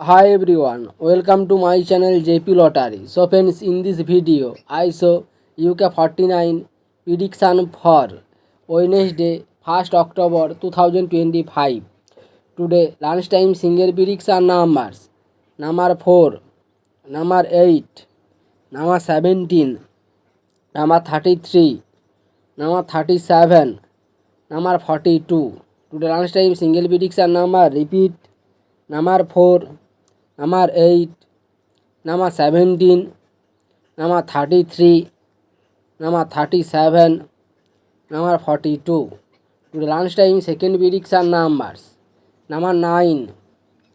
Hi everyone, welcome to my channel JP Lottery. So friends, in this video I show UK 49 prediction for Wednesday 1st October 2025. Today lunchtime single prediction numbers: number 4, number 8, number 17, number 33, number 37, number 42. Today lunchtime single prediction number repeat: number 4, number 8, number 17, number 33, number 37, number 42. Today lunchtime second prediction numbers: number 9,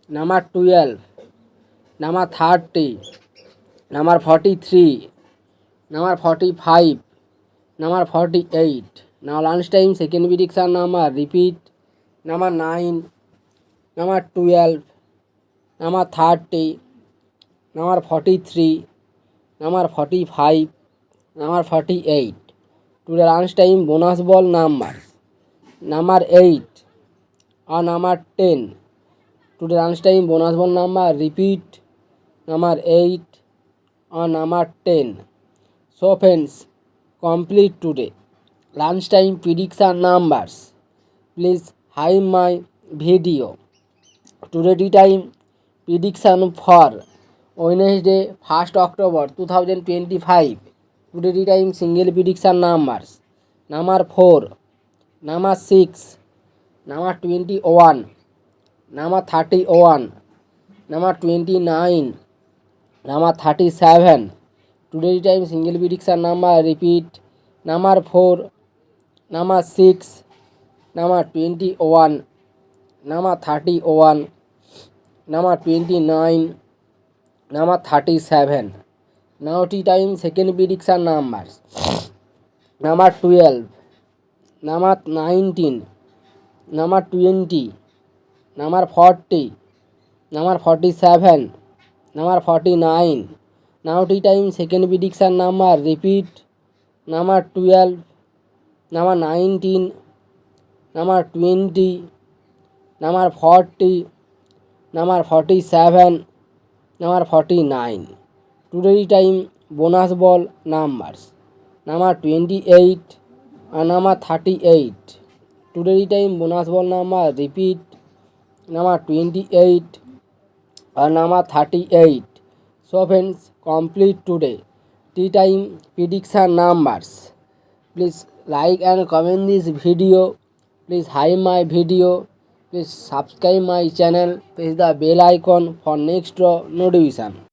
number 12, number 30, number 43, number 45, number 48. Now lunchtime second prediction number repeat: number 9, number 12, number 30, number 43, number 45, number 48. Today lunchtime bonus ball numbers: number 8 or number 10. Today lunchtime bonus ball number repeat: number 8 or number 10. So friends, complete today lunchtime prediction numbers. Please like my video. Today time prediction for Wednesday 1st October 2025. Today time single prediction numbers: number 4, number 6, number 21, number 31, number 29, number 37. Today time single prediction number repeat: number 4, number 6, number 21, number 31, number 29, number 37. Now tea time second prediction numbers: number 12, number 19, number 20, number 40, number 47, number 49. Now tea time second prediction number repeat: number 12, number 19, number 20, number 40, number 47, number 49. Today time bonus ball numbers: number 28 and number 38. Today time bonus ball number repeat: number 28 and number 38. So friends, complete today tea time prediction numbers. Please like and comment this video. Please like my video. Please subscribe my channel. Press the bell icon for next notification.